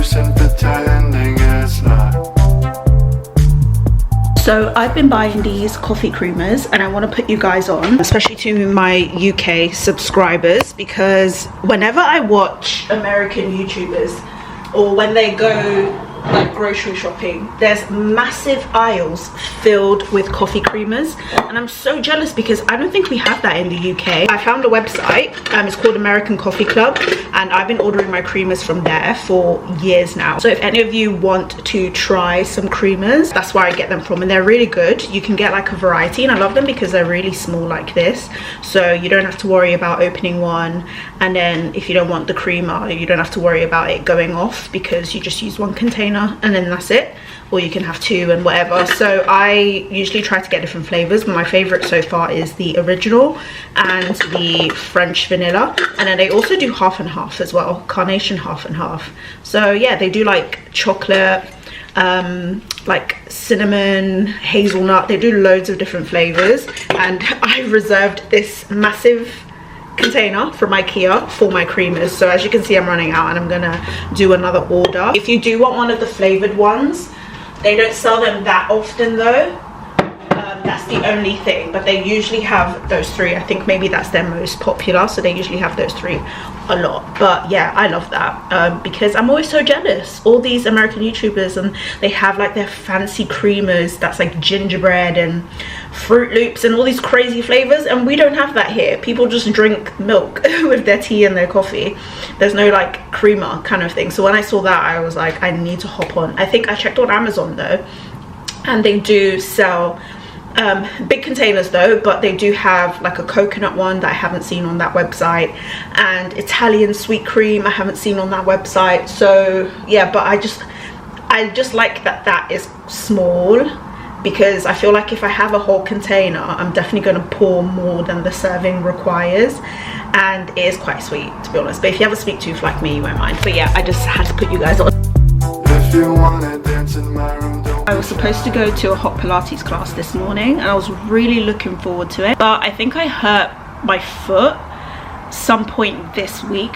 use in pretending it's not. So I've been buying these coffee creamers and I want to put you guys on, especially to my UK subscribers, because whenever I watch American YouTubers or when they go like grocery shopping, there's massive aisles filled with coffee creamers, and I'm so jealous because I don't think we have that in the UK. I found a website, it's called American Coffee Club, and I've been ordering my creamers from there for years now. So if any of you want to try some creamers, that's where I get them from, and they're really good. You can get like a variety, and I love them because they're really small like this, so you don't have to worry about opening one, and then if you don't want the creamer, you don't have to worry about it going off because you just use one container and then that's it, or you can have two and whatever. So I usually try to get different flavors, but my favorite so far is the original and the French vanilla, and then they also do half and half as well, carnation half and half. So yeah, they do like chocolate, like cinnamon, hazelnut, they do loads of different flavors, and I reserved this massive container from IKEA for my creamers. So as you can see, I'm running out and I'm gonna do another order. If you do want one of the flavored ones, they don't sell them that often though. That's the only thing, but they usually have those three. I think maybe that's their most popular, so they usually have those three a lot. But yeah, I love that because I'm always so jealous. All these American YouTubers, and they have like their fancy creamers that's like gingerbread and Fruit Loops and all these crazy flavors, and we don't have that here. People just drink milk with their tea and their coffee. There's no like creamer kind of thing. So when I saw that, I was like, I need to hop on. I think I checked on Amazon though, and they do sell big containers though, but they do have like a coconut one that I haven't seen on that website, and Italian sweet cream I haven't seen on that website. So yeah, but I just like that is small, because I feel like if I have a whole container, I'm definitely going to pour more than the serving requires, and it is quite sweet to be honest. But if you have a sweet tooth like me, you won't mind. But yeah, I just had to put you guys on. If you wanna dance in my room, I was supposed to go to a hot Pilates class this morning, and I was really looking forward to it, but I think I hurt my foot some point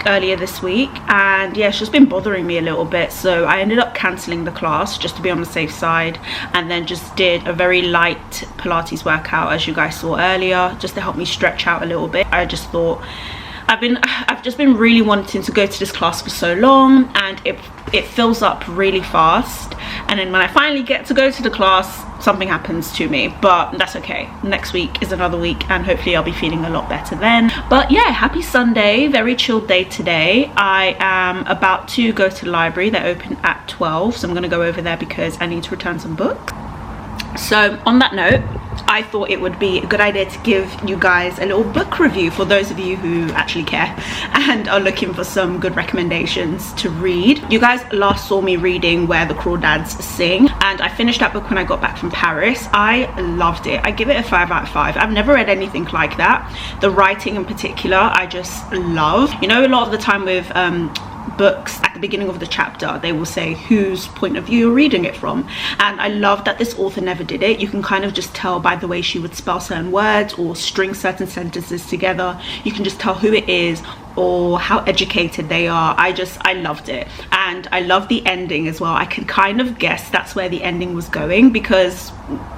earlier this week, and yeah, it's just been bothering me a little bit. So I ended up cancelling the class just to be on the safe side, and then just did a very light Pilates workout, as you guys saw earlier, just to help me stretch out a little bit. I just thought, I've just been really wanting to go to this class for so long, and it fills up really fast, and then when I finally get to go to the class, something happens to me, but that's okay. Next week is another week, and hopefully I'll be feeling a lot better then. But yeah, happy Sunday, very chilled day today. I am about to go to the library. They're open at 12, so I'm going to go over there because I need to return some books. So on that note, I thought it would be a good idea to give you guys a little book review for those of you who actually care and are looking for some good recommendations to read. You guys last saw me reading Where the Crawdads Sing, and I finished that book when I got back from Paris. I loved it. I give it a 5 out of 5. I've never read anything like that. The writing in particular, I just love. You know, a lot of the time with books, at the beginning of the chapter they will say whose point of view you're reading it from, and I love that this author never did it. You can kind of just tell by the way she would spell certain words or string certain sentences together. You can just tell who it is or how educated they are. I loved it, and I love the ending as well. I could kind of guess that's where the ending was going, because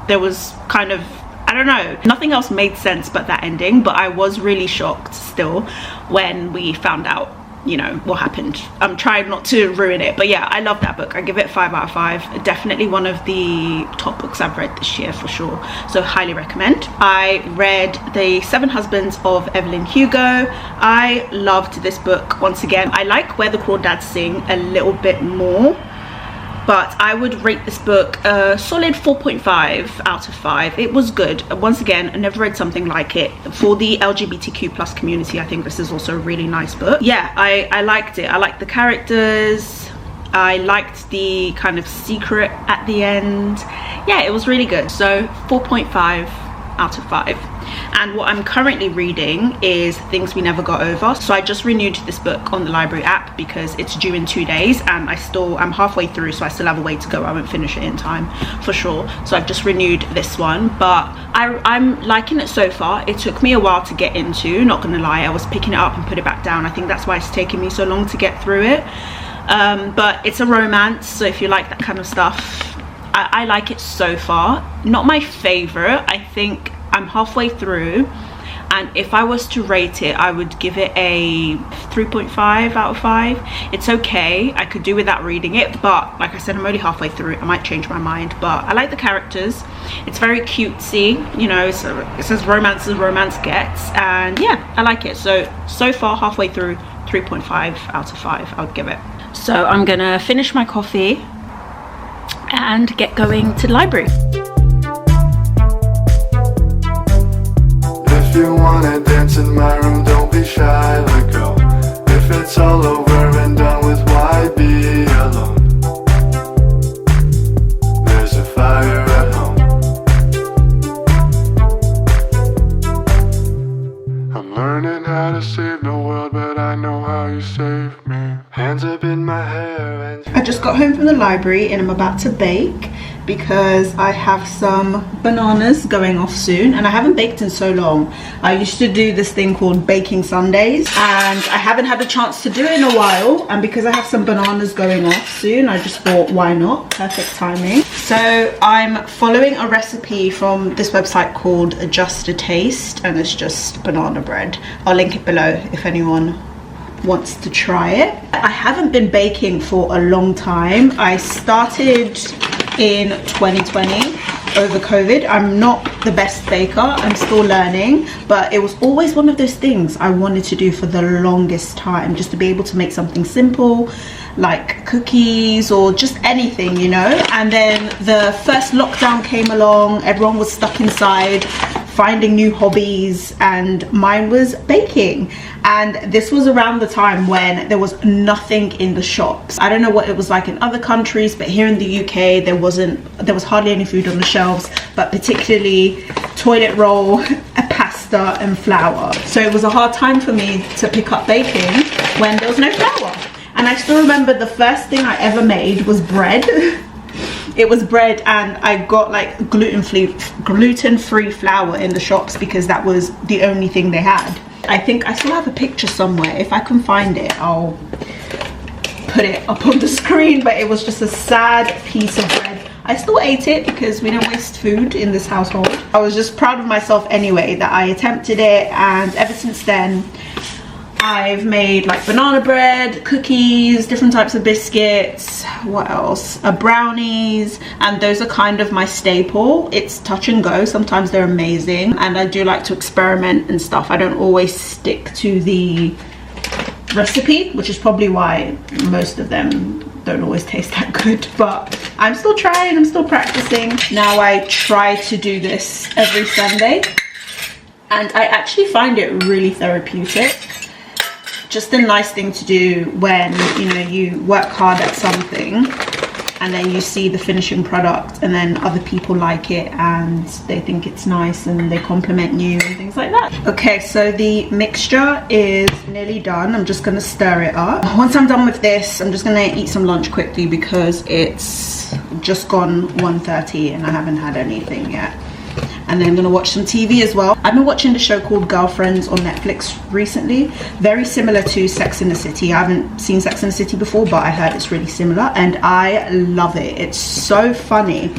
there was kind of, I don't know, nothing else made sense but that ending. But I was really shocked still when we found out, you know, what happened. I'm trying not to ruin it, but yeah, I love that book. I give it 5 out of 5. Definitely one of the top books I've read this year for sure, so highly recommend. I read The 7 Husbands of Evelyn Hugo. I loved this book. Once again, I like Where the Crawdads Sing a little bit more, but I would rate this book a solid 4.5 out of 5. It was good. Once again, I never read something like it. For the LGBTQ plus community, I think this is also a really nice book. Yeah, I liked it. I liked the characters. I liked the kind of secret at the end. Yeah, it was really good. So 4.5 out of 5. And what I'm currently reading is Things We Never Got Over. So I just renewed this book on the library app because it's due in 2 days, and I'm halfway through, so I still have a way to go. I won't finish it in time for sure. So I've just renewed this one, but I'm liking it so far. It took me a while to get into, not gonna lie. I was picking it up and put it back down. I think that's why it's taking me so long to get through it. but it's a romance, so if you like that kind of stuff, I like it so far. Not my favorite. I think I'm halfway through, and if I was to rate it, I would give it a 3.5 out of 5. It's okay, I could do without reading it, but like I said, I'm only halfway through it. I might change my mind, but I like the characters. It's very cutesy, you know, so it's as romance as romance gets, and yeah, I like it. So far, halfway through, 3.5 out of 5 I would give it. So I'm gonna finish my coffee and get going to the library. If you wanna dance in my room, don't be shy, let go. If it's all over and done with, why be alone? There's a fire at home. I'm learning how to save the world, but I know how you save me. Hands up in my hair and I just got home from the library and I'm about to bake because I have some bananas going off soon, and I haven't baked in so long. I used to do this thing called baking Sundays, and I haven't had a chance to do it in a while, and because I have some bananas going off soon, I just thought, why not? Perfect timing. So I'm following a recipe from this website called Just a Taste, and it's just banana bread. I'll link it below if anyone wants to try it. I haven't been baking for a long time. I started in 2020 over COVID. I'm not the best baker, I'm still learning, but it was always one of those things I wanted to do for the longest time, just to be able to make something simple like cookies or just anything, you know. And then the first lockdown came along, everyone was stuck inside finding new hobbies, and mine was baking. And this was around the time when there was nothing in the shops. I don't know what it was like in other countries, but here in the UK there was hardly any food on the shelves, but particularly toilet roll, pasta and flour. So it was a hard time for me to pick up baking when there was no flour. And I still remember the first thing I ever made was bread. It was bread, and I got like gluten-free flour in the shops because that was the only thing they had. I think I still have a picture somewhere. If I can find it, I'll put it up on the screen, but it was just a sad piece of bread. I still ate it because we don't waste food in this household. I was just proud of myself anyway that I attempted it, and ever since then I've made like banana bread, cookies, different types of biscuits, what else? Brownies, and those are kind of my staple. It's touch and go, sometimes they're amazing, and I do like to experiment and stuff. I don't always stick to the recipe, which is probably why most of them don't always taste that good, but I'm still trying, I'm still practicing. Now I try to do this every Sunday, and I actually find it really therapeutic. Just a nice thing to do when, you know, you work hard at something and then you see the finishing product and then other people like it and they think it's nice and they compliment you and things like that. Okay, so the mixture is nearly done. I'm just gonna stir it up. Once I'm done with this, I'm just gonna eat some lunch quickly because it's just gone 1:30 and I haven't had anything yet. And then I'm gonna watch some TV as well. I've been watching a show called Girlfriends on Netflix recently. Very similar to Sex and the City. I haven't seen Sex and the City before, but I heard it's really similar and I love it. It's so funny.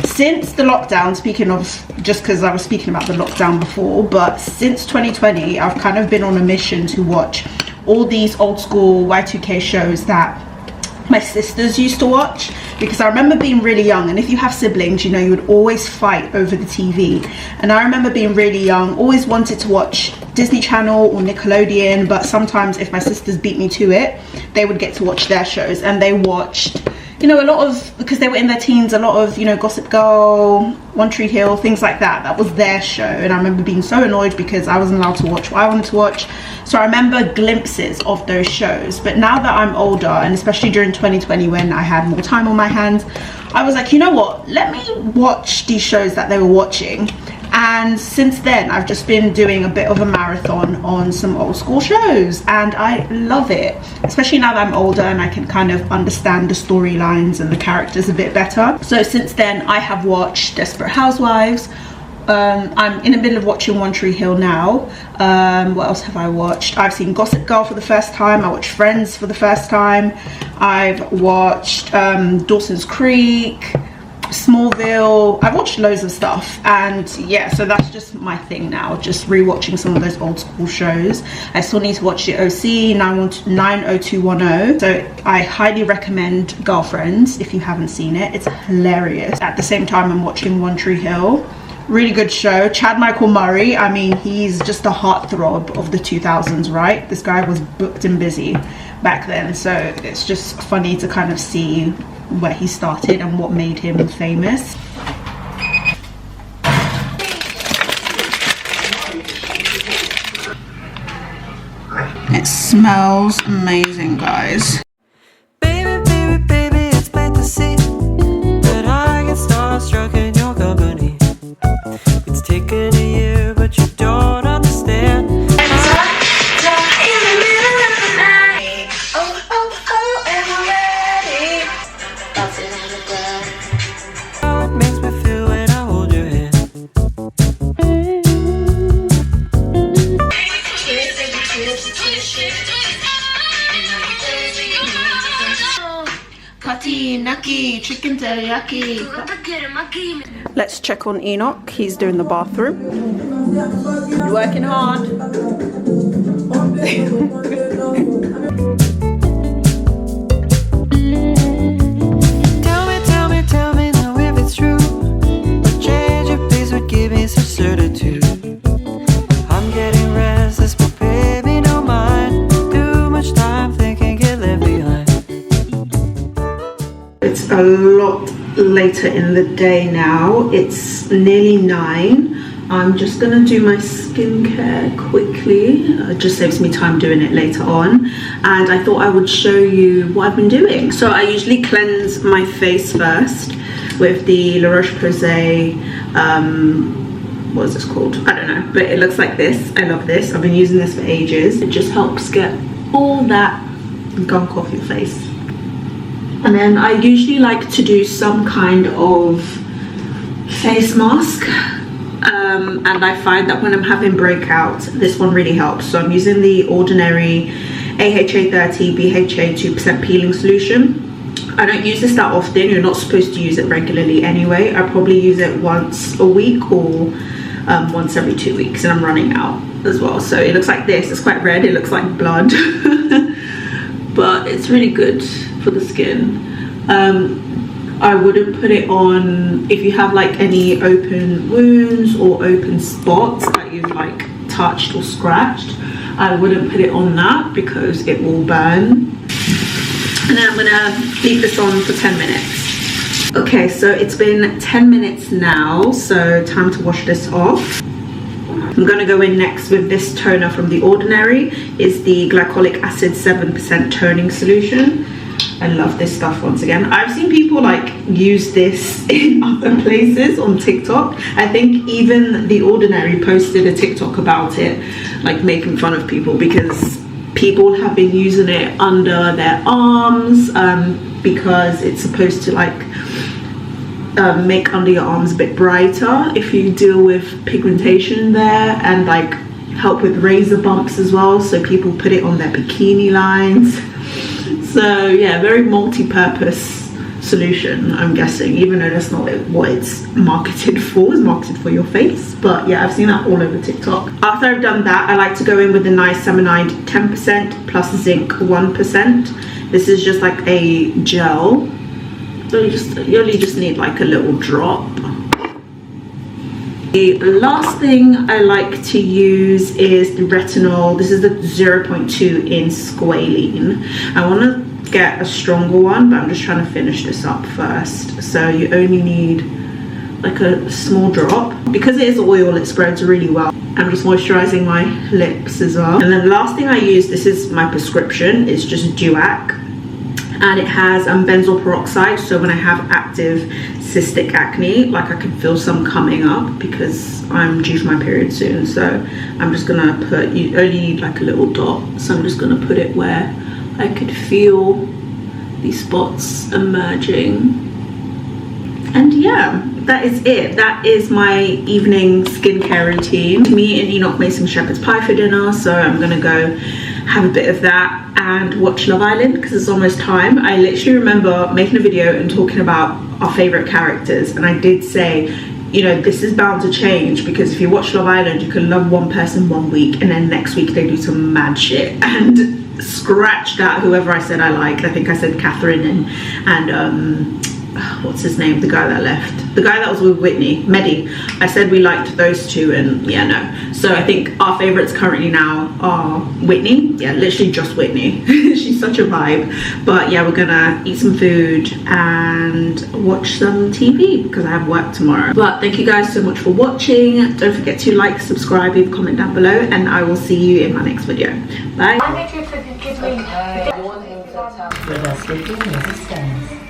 Since the lockdown, speaking of, just because I was speaking about the lockdown before, but since 2020, I've kind of been on a mission to watch all these old school Y2K shows that my sisters used to watch, because I remember being really young, and if you have siblings, you know, you would always fight over the TV. And I remember being really young, always wanted to watch Disney Channel or Nickelodeon, but sometimes if my sisters beat me to it, they would get to watch their shows. And they watched, you know, a lot of, because they were in their teens, a lot of, you know, Gossip Girl, One Tree Hill, things like that. That was their show, and I remember being so annoyed because I wasn't allowed to watch what I wanted to watch. So I remember glimpses of those shows. But now that I'm older, and especially during 2020 when I had more time on my hands, I was like, you know what, let me watch these shows that they were watching. And since then I've just been doing a bit of a marathon on some old school shows, and I love it, especially now that I'm older and I can kind of understand the storylines and the characters a bit better. So since then I have watched Desperate Housewives, I'm in the middle of watching One Tree Hill now. What else have I watched? I've seen Gossip Girl for the first time. I watched Friends for the first time. I've watched Dawson's Creek, Smallville. I've watched loads of stuff, and yeah, so that's just my thing now, just rewatching some of those old school shows. I still need to watch the OC 90210, so I highly recommend Girlfriends if you haven't seen it. It's hilarious. At the same time, I'm watching One Tree Hill. Really good show. Chad Michael Murray, I mean, he's just a heartthrob of the 2000s, right? This guy was booked and busy back then, so it's just funny to kind of see where he started and what made him famous. It smells amazing, guys. Baby, baby, baby, it's plain to see that I get starstruck in your company. It's taken a year, but you don't understand. How it makes me feel when I hold your hand. Kati, Naki, chicken teriyaki. Let's check on Enoch. He's doing the bathroom. You're working hard. Tell me now if it's true. A change of pace would give me some certitude. I'm getting restless, but baby, don't mind. Too much time thinking get left behind. It's a lot later in the day now. It's nearly 9. I'm just gonna do my skincare quickly. It just saves me time doing it later on. And I thought I would show you what I've been doing. So I usually cleanse my face first with the La Roche-Posay, what is this called? I don't know, but it looks like this. I love this. I've been using this for ages. It just helps get all that gunk off your face. And then I usually like to do some kind of face mask. And I find that when I'm having breakouts, this one really helps. So I'm using the Ordinary AHA 30 BHA 2% peeling solution. I don't use this that often. You're not supposed to use it regularly anyway. I probably use it once a week or once every 2 weeks, and I'm running out as well. So it looks like this. It's quite red. It looks like blood. But it's really good for the skin. I wouldn't put it on if you have like any open wounds or open spots that you've like touched or scratched. I wouldn't put it on that because it will burn. And then I'm gonna leave this on for 10 minutes. Okay, so it's been 10 minutes now, so time to wash this off. I'm gonna go in next with this toner from The Ordinary. It's the glycolic acid 7% toning solution. I love this stuff once again. I've seen people like use this in other places on TikTok. I think even The Ordinary posted a TikTok about it, like making fun of people because people have been using it under their arms because it's supposed to like make under your arms a bit brighter if you deal with pigmentation there, and like help with razor bumps as well. So people put it on their bikini lines. So yeah, very multi-purpose solution, I'm guessing, even though that's not what it's marketed for. It's marketed for your face, but yeah, I've seen that all over TikTok. After I've done that, I like to go in with the niacinamide 10% plus zinc 1%. This is just like a gel, so you only just need like a little drop. The last thing I like to use is the retinol. This is the 0.2 in squalene. I want to get a stronger one, but I'm just trying to finish this up first. So you only need like a small drop. Because it is oil, it spreads really well. I'm just moisturizing my lips as well. And then the last thing I use, this is my prescription, it's just Duac. And it has benzoyl peroxide, so when I have active cystic acne, like I can feel some coming up because I'm due for my period soon. So I'm just gonna put, you only need like a little dot, so I'm just gonna put it where I could feel these spots emerging. And yeah, that is it. That is my evening skincare routine. Me and Enoch made some shepherd's pie for dinner, so I'm gonna go have a bit of that and watch Love Island because it's almost time. I literally remember making a video and talking about our favorite characters, and I did say, you know, this is bound to change because if you watch Love Island, you can love one person one week and then next week they do some mad shit, and scratch that whoever I said I liked. I think I said Catherine and what's his name, the guy that left, the guy that was with Whitney, Mehdi. I said we liked those two, and yeah, no. So I think our favorites currently now are Whitney. Yeah, literally just Whitney. She's such a vibe. But yeah, we're gonna eat some food and watch some TV because I have work tomorrow. But thank you guys so much for watching. Don't forget to like, subscribe, leave a comment down below, and I will see you in my next video. Bye. I need you to give me...